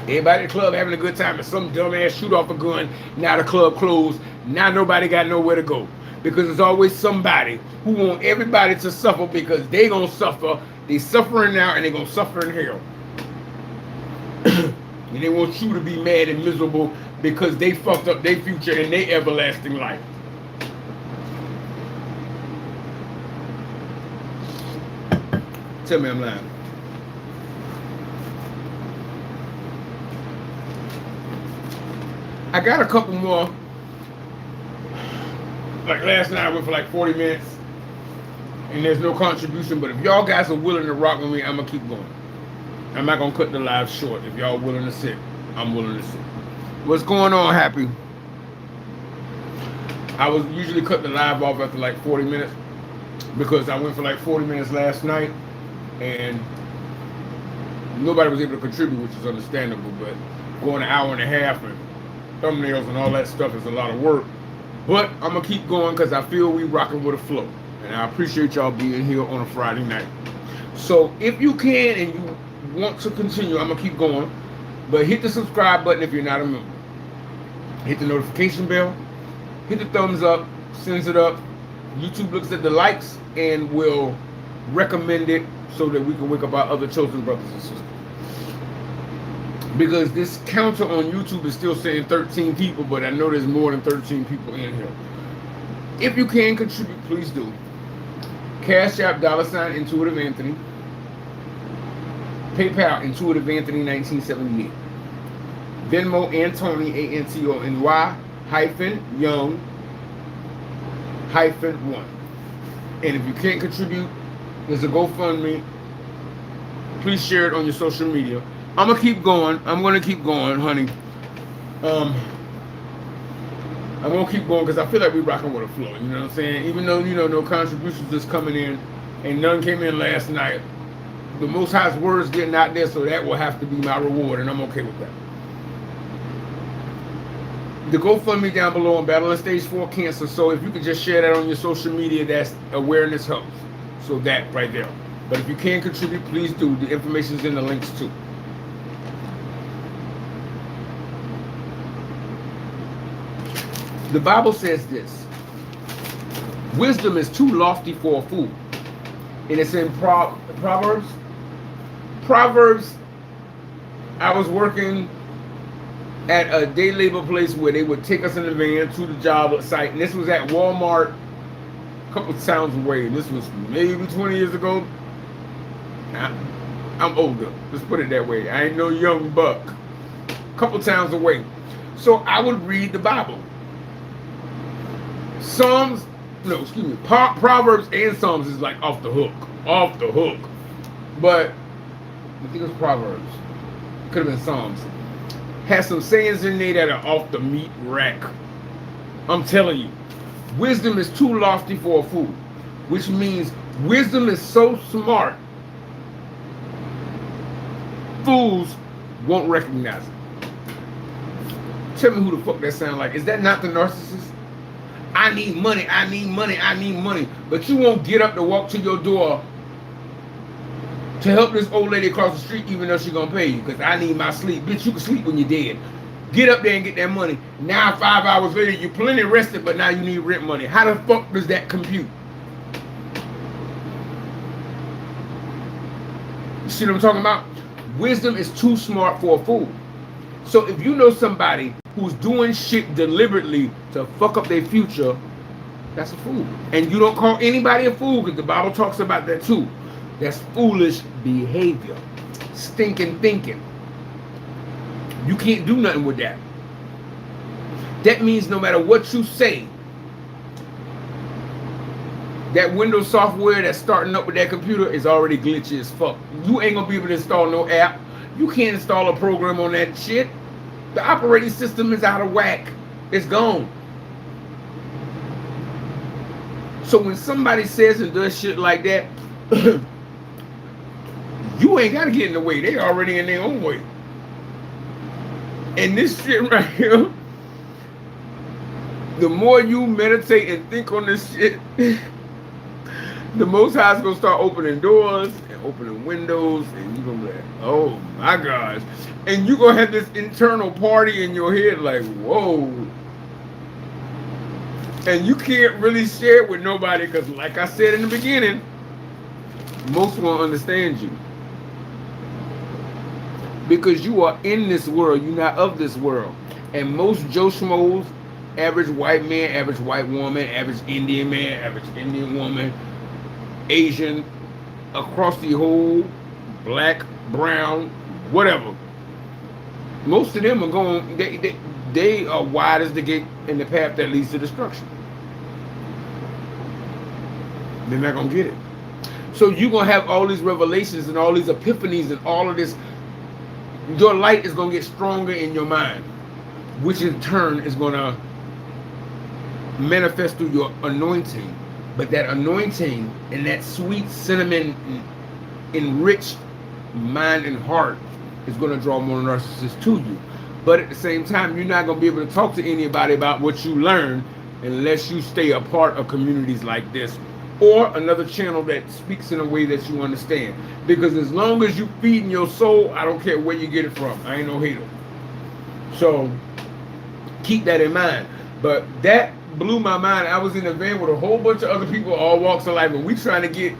Everybody at the club having a good time, and some dumbass shoot off a gun. Now the club closed. Now nobody got nowhere to go because there's always somebody who want everybody to suffer because they gonna suffer. They suffering now and they gonna suffer in hell. And they want you to be mad and miserable because they fucked up their future and their everlasting life. Tell me I'm lying. I got a couple more. Like last night I went for like 40 minutes and there's no contribution, but if y'all guys are willing to rock with me, I'm gonna keep going. I'm not gonna cut the live short. If y'all willing to sit, I'm willing to sit. What's going on, Happy? I was usually cut the live off after like 40 minutes because I went for like 40 minutes last night and nobody was able to contribute, which is understandable, but going an hour and a half and thumbnails and all that stuff is a lot of work. But I'm gonna keep going because I feel we rocking with a flow. And I appreciate y'all being here on a Friday night. So if you can and you want to continue, I'm gonna keep going, but hit the subscribe button if you're not a member. Hit the notification bell, hit the thumbs up, sends it up. YouTube looks at the likes and will recommend it so that we can wake up our other chosen brothers and sisters. Because this counter on YouTube is still saying 13 people, but I know there's more than 13 people in here. If you can contribute, please do. Cash App $ Intuitive Anthony. PayPal Intuitive Anthony 1978. Venmo Antony ANTONY -Young -1. And if you can't contribute, there's a GoFundMe. Please share it on your social media. I'm gonna keep going. I'm gonna keep going, honey. I'm gonna keep going because I feel like we're rocking with a flow. You know what I'm saying? Even though no contributions is coming in, and none came in last night. The Most High's word's getting out there, so that will have to be my reward, and I'm okay with that. The GoFundMe down below on battling stage 4 cancer. So if you could just share that on your social media, that's awareness helps. So that right there. But if you can contribute, please do. The information's in the links too. The Bible says this: wisdom is too lofty for a fool. And it's in Proverbs. I was working at a day labor place where they would take us in the van to the job site. And this was at Walmart a couple of towns away. And this was maybe 20 years ago. I'm older. Let's put it that way. I ain't no young buck. A couple towns away. So I would read the Bible. Proverbs and Psalms is like off the hook. Off the hook. but I think it was Proverbs. Could have been Psalms. Has some sayings in there that are off the meat rack. I'm telling you, wisdom is too lofty for a fool, which means wisdom is so smart, fools won't recognize it. Tell me who the fuck that sound like. Is that not the narcissist? I need money, I need money, I need money. But you won't get up to walk to your door to help this old lady across the street even though she's gonna pay you, because I need my sleep. Bitch, you can sleep when you're dead. Get up there and get that money. Now 5 hours later, you're plenty rested, but now you need rent money. How the fuck does that compute? You see what I'm talking about? Wisdom is too smart for a fool. So if you know somebody who's doing shit deliberately to fuck up their future, that's a fool. And you don't call anybody a fool, because the Bible talks about that too. That's foolish behavior. Stinking thinking. You can't do nothing with that. That means no matter what you say, that Windows software that's starting up with that computer is already glitchy as fuck. You ain't gonna be able to install no app. You can't install a program on that shit. The operating system is out of whack. It's gone. So when somebody says and does shit like that, you ain't gotta get in the way. They already in their own way. And this shit right here, the more you meditate and think on this shit, the Most High is gonna start opening doors and opening windows, and you're gonna be like, oh my gosh. And you're gonna have this internal party in your head like, whoa. And you can't really share it with nobody, because like I said in the beginning, most won't understand you. Because you are in this world, you're not of this world. And most Joe Schmoes, average white man, average white woman, average Indian man, average Indian woman, Asian, across the whole, black, brown, whatever. Most of them are going, they are wide as the gate in the path that leads to destruction. They're not going to get it. So you're going to have all these revelations and all these epiphanies and all of this. Your light is going to get stronger in your mind, which in turn is going to manifest through your anointing. But that anointing and that sweet cinnamon enriched mind and heart is going to draw more narcissists to you. But at the same time, you're not going to be able to talk to anybody about what you learn unless you stay a part of communities like this, or another channel that speaks in a way that you understand. Because as long as you feeding your soul, I don't care where you get it from. I ain't no hater. So keep that in mind. But that blew my mind. I was in a van with a whole bunch of other people, all walks of life, and we trying to get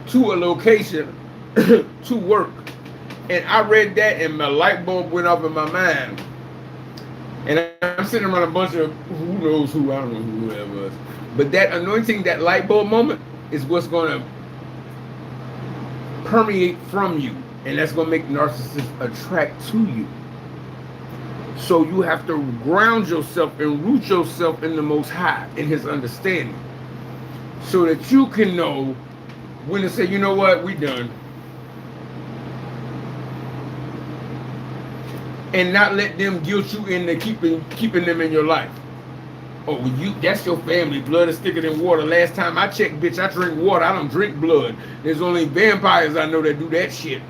to a location to work. And I read that and my light bulb went off in my mind. And I'm sitting around a bunch of who knows who, I don't know who that was. But that anointing, that light bulb moment is what's going to permeate from you. And that's going to make narcissists attract to you. So you have to ground yourself and root yourself in the Most High, in His understanding. So that you can know when to say, you know what, we done. And not let them guilt you into keeping them in your life. Oh, that's your family. Blood is thicker than water. Last time I checked, bitch, I drink water. I don't drink blood. There's only vampires I know that do that shit.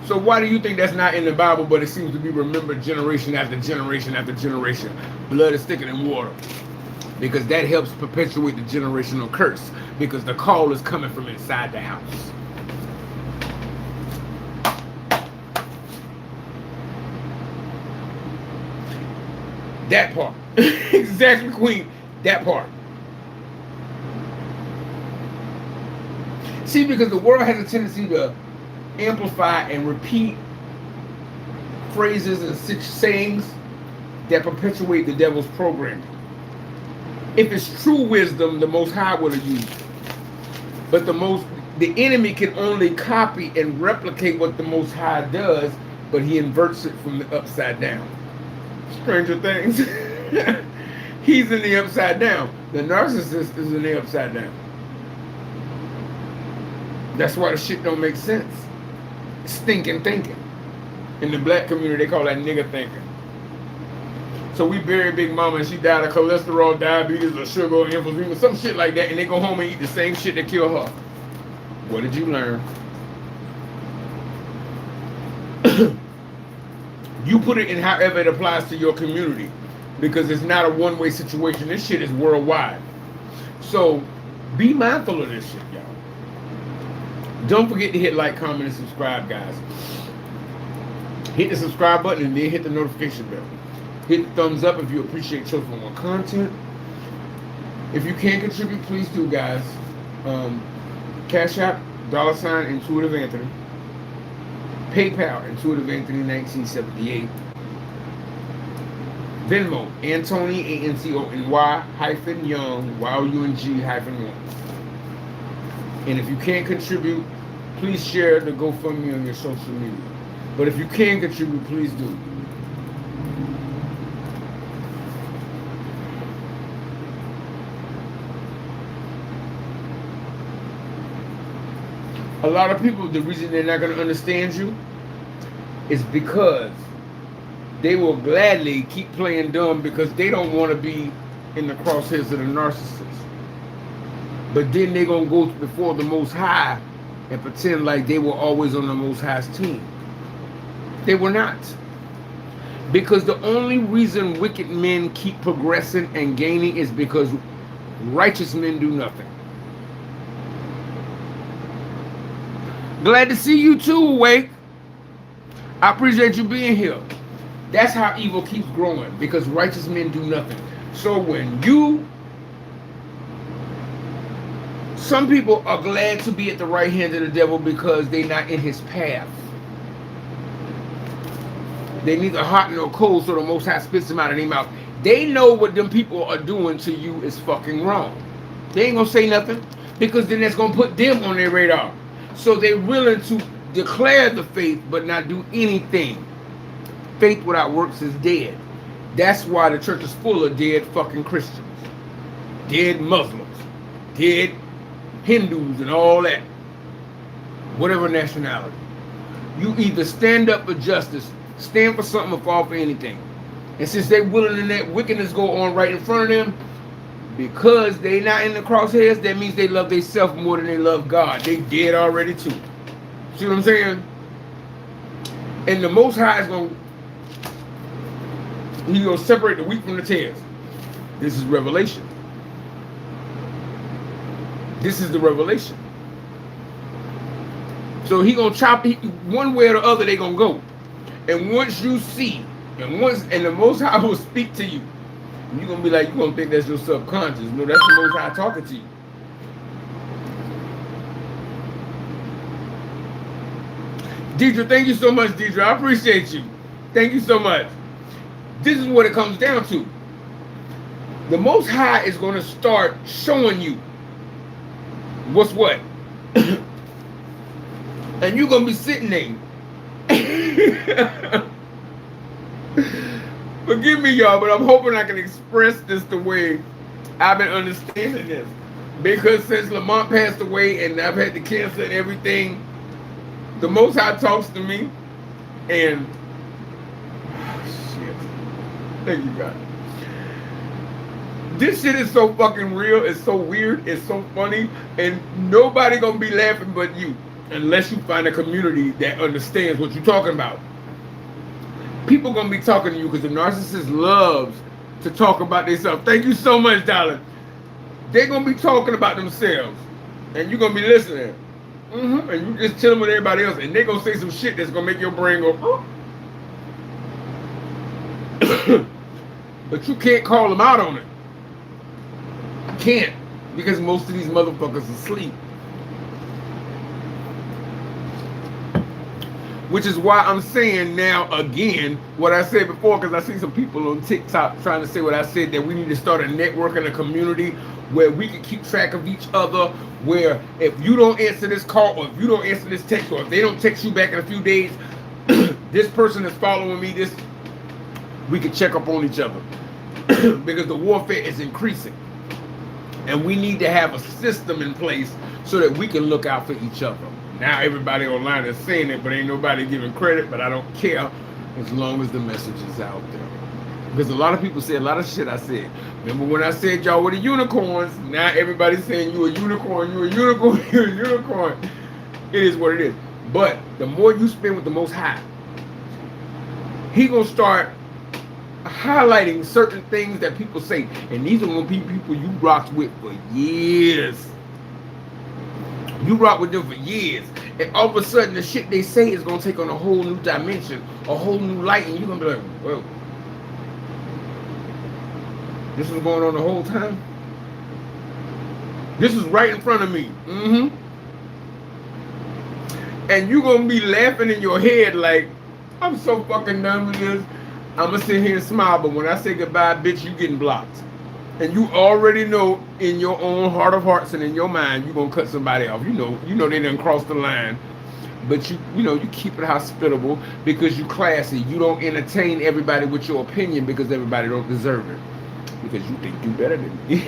So why do you think that's not in the Bible, but it seems to be remembered generation after generation after generation? Blood is thicker than water. Because that helps perpetuate the generational curse. Because the call is coming from inside the house. That part. Exactly, Queen. That part. See, because the world has a tendency to amplify and repeat phrases and sayings that perpetuate the devil's programming. If it's true wisdom, the Most High would have used it. But the enemy can only copy and replicate what the Most High does, but he inverts it from the upside down. Stranger Things. He's in the upside down. The narcissist is in the upside down. That's why the shit don't make sense. Stinking thinking. In the black community, they call that nigga thinking. So we bury Big Mama and she died of cholesterol, diabetes, or sugar, or emphysema, some shit like that, and they go home and eat the same shit that killed her. What did you learn? You put it in however it applies to your community, because it's not a one-way situation. This shit is worldwide. So be mindful of this shit, y'all. Don't forget to hit like, comment, and subscribe, guys. Hit the subscribe button and then hit the notification bell. Hit the thumbs up if you appreciate Chosen One content. If you can contribute, please do, guys. Cash App, $ Intuitive Anthony. PayPal, Intuitive Anthony 1978. Venmo, Antony, ANTONY-Young, YOUNG-1. And if you can't contribute, please share the GoFundMe on your social media. But if you can contribute, please do. A lot of people, the reason they're not going to understand you is because they will gladly keep playing dumb because they don't want to be in the crosshairs of the narcissist. But then they're going to go before the Most High and pretend like they were always on the Most High's team. They were not. Because the only reason wicked men keep progressing and gaining is because righteous men do nothing. Glad to see you too, Awake. I appreciate you being here. That's how evil keeps growing, because righteous men do nothing. So when some people are glad to be at the right hand of the devil because they're not in his path. They neither hot nor cold, so the Most High spits them out of their mouth. They know what them people are doing to you is fucking wrong. They ain't gonna say nothing, because then that's gonna put them on their radar. So they're willing to declare the faith but not do anything. Faith without works is dead. That's why the church is full of dead fucking Christians, dead Muslims, dead Hindus and all that. Whatever nationality. You either stand up for justice, stand for something, or fall for anything. And since they're willing to let wickedness go on right in front of them, because they not in the crosshairs, that means they love themselves more than they love God. They dead already too. See what I'm saying? And the Most High is He's gonna separate the wheat from the tares. This is revelation. This is the revelation. So he gonna chop one way or the other. They gonna go. And once you see, and the Most High will speak to you. You're going to be like, you're going to think that's your subconscious. No, that's the Most High talking to you. Deidre, thank you so much, Deidre. I appreciate you. Thank you so much. This is what it comes down to. The Most High is going to start showing you what's what. And you're going to be sitting there. Forgive me, y'all, but I'm hoping I can express this the way I've been understanding this. Because since Lamont passed away and I've had the cancer and everything, the Most High talks to me, and shit. Thank you, God. This shit is so fucking real. It's so weird. It's so funny, and nobody gonna be laughing but you, unless you find a community that understands what you're talking about. People gonna be talking to you because the narcissist loves to talk about themselves. Thank you so much, darling. They're gonna be talking about themselves, and you're gonna be listening. And you just chilling with everybody else, and they're gonna say some shit that's gonna make your brain go. But you can't call them out on it. You can't, because most of these motherfuckers are asleep. Which is why I'm saying now again what I said before, because I see some people on TikTok trying to say what I said, that we need to start a network and a community where we can keep track of each other, where if you don't answer this call, or if you don't answer this text, or if they don't text you back in a few days, this person is following me, we can check up on each other. because the warfare is increasing. And we need to have a system in place so that we can look out for each other. Now everybody online is saying it, but ain't nobody giving credit, but I don't care as long as the message is out there. Because a lot of people say a lot of shit I said. Remember when I said y'all were the unicorns? Now everybody's saying you a unicorn, you a unicorn, you a unicorn. It is what it is. But the more you spend with the Most High, He gonna start highlighting certain things that people say, and these are gonna be people you rocked with for years. You rock with them for years, and all of a sudden the shit they say is gonna take on a whole new dimension, a whole new light, and you're gonna be like, whoa, this was going on the whole time? This is right in front of me. And you're gonna be laughing in your head like, I'm so fucking done with this. I'm gonna sit here and smile, but when I say goodbye, bitch, you getting blocked. And you already know in your own heart of hearts and in your mind, you're gonna cut somebody off. You know they didn't cross the line. But you keep it hospitable because you classy. You don't entertain everybody with your opinion because everybody don't deserve it. Because you think you better than me.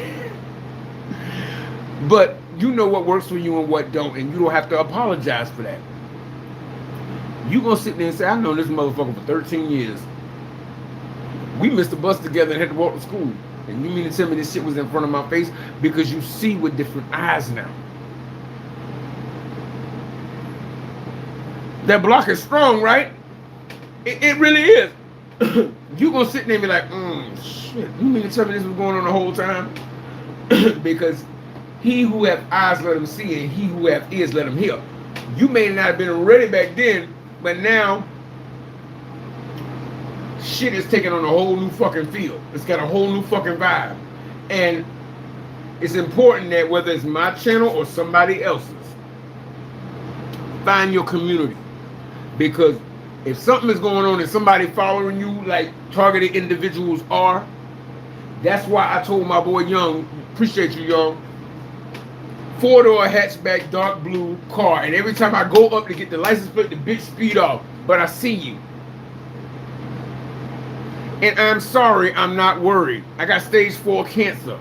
But you know what works for you and what don't, and you don't have to apologize for that. You gonna sit there and say, I know this motherfucker for 13 years. We missed the bus together and had to walk to school. And you mean to tell me this shit was in front of my face? Because you see with different eyes now. That block is strong, right? It really is. You gonna sit there and be like, shit, you mean to tell me this was going on the whole time? Because he who have eyes, let him see, and he who have ears, let him hear. You may not have been ready back then, but now shit is taking on a whole new fucking feel. It's got a whole new fucking vibe. And it's important that whether it's my channel or somebody else's, find your community. Because if something is going on and somebody following you like targeted individuals are, that's why I told my boy Young, appreciate you, Young, 4-door hatchback, dark blue car. And every time I go up to get the license plate, the bitch speed off. But I see you. And I'm sorry, I'm not worried. I got stage 4 cancer.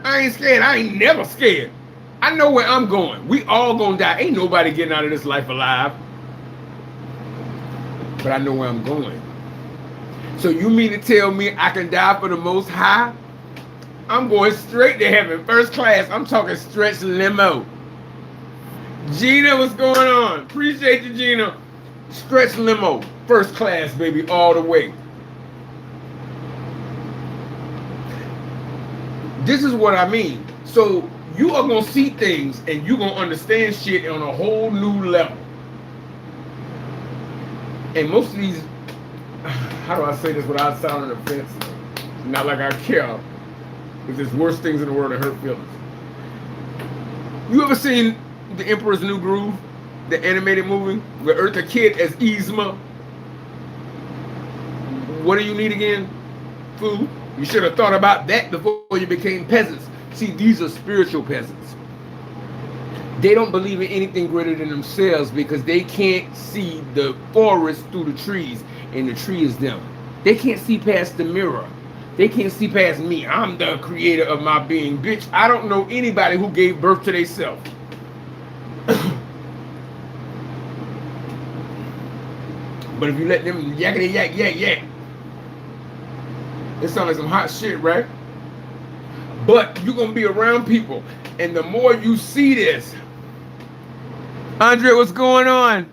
I ain't scared. I ain't never scared. I know where I'm going. We all gonna die. Ain't nobody getting out of this life alive. But I know where I'm going. So you mean to tell me I can die for the Most High? I'm going straight to heaven, first class. I'm talking stretch limo. Gina, what's going on? Appreciate you, Gina. Stretch limo, first class, baby, all the way. This is what I mean. So you are going to see things and you're going to understand shit on a whole new level. And most of these, how do I say this without sounding offensive? Not like I care. Because there's worse things in the world that hurt feelings. You ever seen The Emperor's New Groove? The animated movie? Where Eartha Kitt as Yzma? What do you need again? Food? You should have thought about that before you became peasants. See, these are spiritual peasants. They don't believe in anything greater than themselves because they can't see the forest through the trees, and the tree is them. They can't see past the mirror. They can't see past me. I'm the creator of my being. Bitch, I don't know anybody who gave birth to themselves. But if you let them yakety yak, yak, yak, it sounds like some hot shit, right? But you're going to be around people. And the more you see this, Andre, what's going on?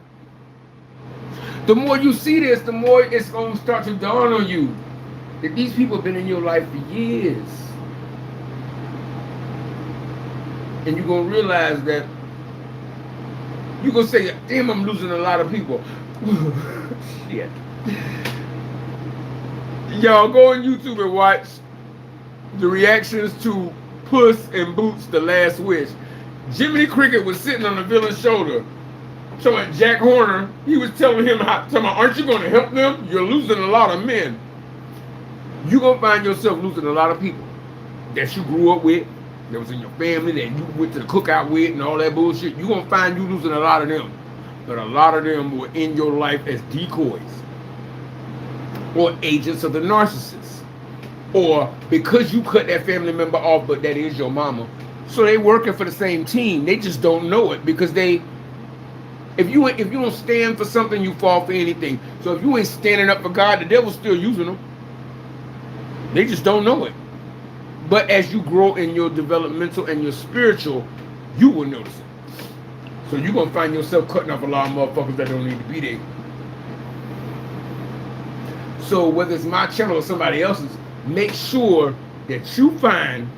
The more you see this, the more it's going to start to dawn on you that these people have been in your life for years. And you're going to realize that you're going to say, damn, I'm losing a lot of people. Shit. Y'all go on YouTube and watch the reactions to Puss in Boots, The Last Wish. Jiminy Cricket was sitting on the villain's shoulder. So Jack Horner, he was telling him, aren't you going to help them? You're losing a lot of men. You're going to find yourself losing a lot of people that you grew up with, that was in your family, that you went to the cookout with and all that bullshit. You're going to find you losing a lot of them. But a lot of them were in your life as decoys or agents of the narcissist. or because you cut that family member off, but that is your mama. So they working for the same team. They just don't know it because if you don't stand for something, you fall for anything. So if you ain't standing up for God, the devil's still using them. They just don't know it. But as you grow in your developmental and your spiritual, you will notice it. So you're gonna find yourself cutting off a lot of motherfuckers that don't need to be there. So whether it's my channel or somebody else's, make sure that you find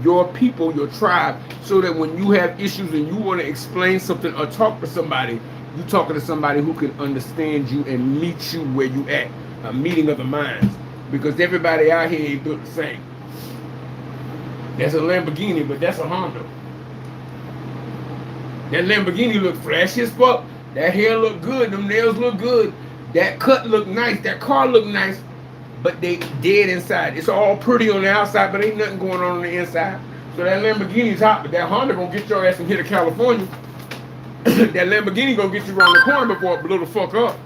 your people, your tribe, so that when you have issues and you want to explain something or talk to somebody, you talking to somebody who can understand you and meet you where you at. A meeting of the minds. Because everybody out here ain't built the same. That's a Lamborghini, but that's a Honda. That Lamborghini look flashy as fuck. That hair look good. Them nails look good. That cut look nice. That car look nice. But they dead inside. It's all pretty on the outside, but ain't nothing going on the inside. So that Lamborghini's hot, but that Honda gonna get your ass from here to California. That Lamborghini gonna get you around the corner before it blow the fuck up.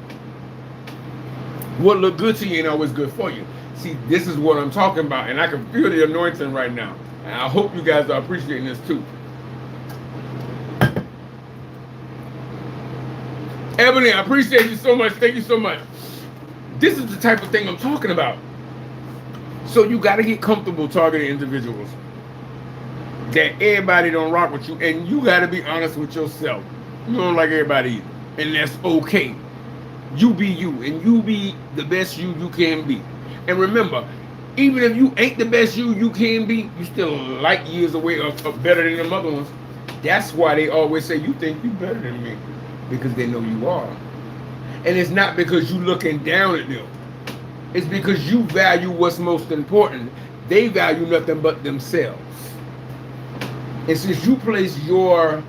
What look good to you ain't always good for you. See, this is what I'm talking about, and I can feel the anointing right now. And I hope you guys are appreciating this too. Ebony, I appreciate you so much. Thank you so much. This is the type of thing I'm talking about. So you got to get comfortable targeting individuals that everybody don't rock with you, and you got to be honest with yourself. You don't like everybody either, and that's okay. You be you, and you be the best you can be. And remember, even if you ain't the best you can be, you still light years away of better than them other ones. That's why they always say you think you better than me, because they know you are. And it's not because you looking down at them. It's because you value what's most important. They value nothing but themselves. And since you place your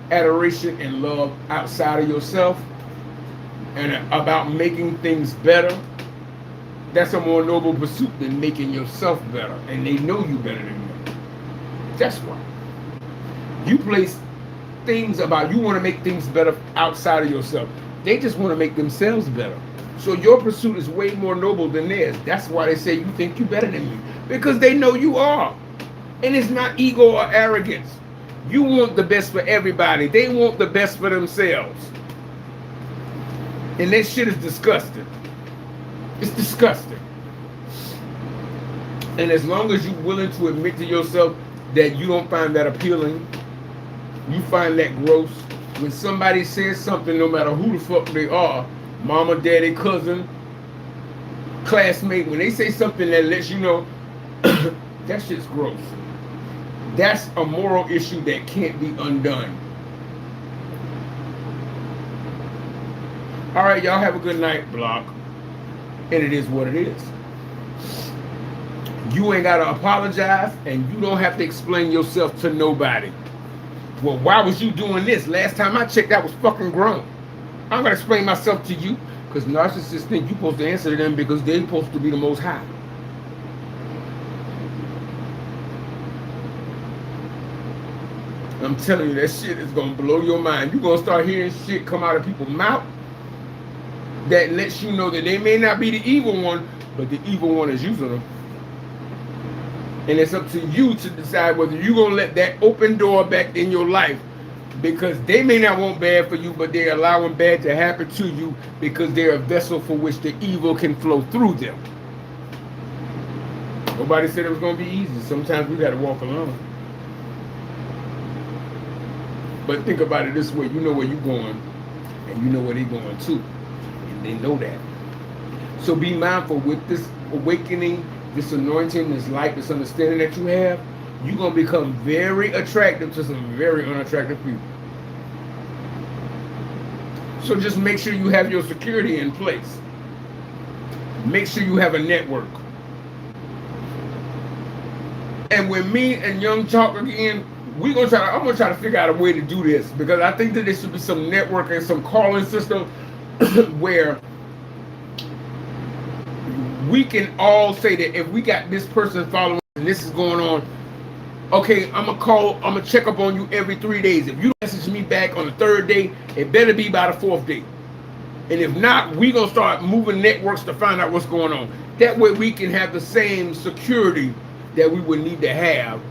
adoration and love outside of yourself and about making things better, that's a more noble pursuit than making yourself better. And they know you better than you. That's why. You place things about, you want to make things better outside of yourself. They just want to make themselves better. So your pursuit is way more noble than theirs. That's why they say you think you better than me. Because they know you are. And it's not ego or arrogance. You want the best for everybody. They want the best for themselves. And that shit is disgusting. It's disgusting. And as long as you're willing to admit to yourself that you don't find that appealing, you find that gross. When somebody says something, no matter who the fuck they are, mama, daddy, cousin, classmate, when they say something that lets you know that shit's gross. That's a moral issue that can't be undone. All right, y'all have a good night, block. And it is what it is. You ain't got to apologize, and you don't have to explain yourself to nobody. Well, why was you doing this? Last time I checked, I was fucking grown. I'm going to explain myself to you, because narcissists think you're supposed to answer to them because they're supposed to be the most high. I'm telling you, that shit is going to blow your mind. You're going to start hearing shit come out of people's mouth that lets you know that they may not be the evil one, but the evil one is using them. And it's up to you to decide whether you're going to let that open door back in your life, because they may not want bad for you, but they're allowing bad to happen to you because they're a vessel for which the evil can flow through them. Nobody said it was going to be easy. Sometimes we got to walk alone. But think about it this way. You know where you're going, and you know where they're going too. And they know that. So be mindful with this awakening, this anointing, this light, this understanding that you have. You're going to become very attractive to some very unattractive people. So just make sure you have your security in place. Make sure you have a network. And when me and Young talk again, I'm gonna try to figure out a way to do this, because I think that there should be some network and some calling system where we can all say that if we got this person following and this is going on, okay, I'm gonna check up on you every 3 days. If you message me back on the third day, it better be by the fourth day. And if not, we're going to start moving networks to find out what's going on. That way we can have the same security that we would need to have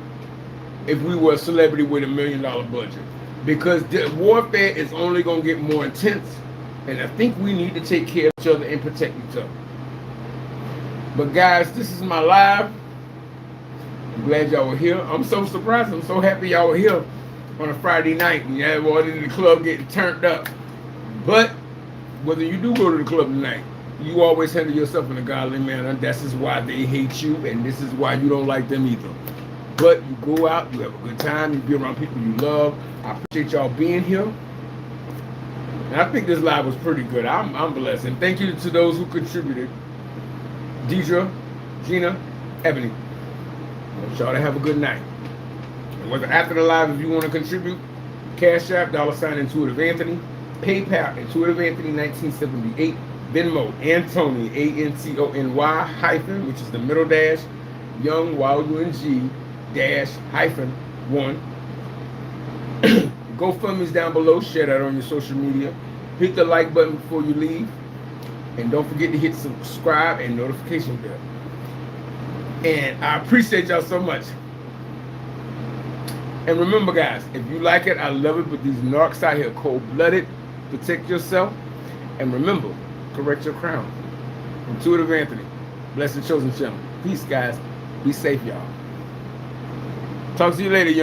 if we were a celebrity with $1 million budget. Because the warfare is only going to get more intense. And I think we need to take care of each other and protect each other. But guys, this is my live. I'm glad y'all were here. I'm so surprised. I'm so happy y'all were here on a Friday night. And y'all were in the club getting turned up. But whether you do go to the club tonight, you always handle yourself in a godly manner. This is why they hate you, and this is why you don't like them either. But you go out, you have a good time, you be around people you love. I appreciate y'all being here. And I think this live was pretty good. I'm blessed. And thank you to those who contributed. Deidre, Gina, Ebony. I want y'all to have a good night. And whether after the live, if you want to contribute, Cash App, $ Intuitive Anthony, PayPal, Intuitive Anthony 1978, Venmo, Antony, ANTONY hyphen, which is the middle dash, Young, YUNG, dash, hyphen, 1. GoFundMe's down below. Share that on your social media. Hit the like button before you leave. And don't forget to hit subscribe and notification bell. And I appreciate y'all so much. And remember, guys, if you like it, I love it. But these narcs out here cold-blooded. Protect yourself. And remember, correct your crown. Intuitive Anthony. Blessed Chosen Channel. Peace, guys. Be safe, y'all. Talk to you later, y'all.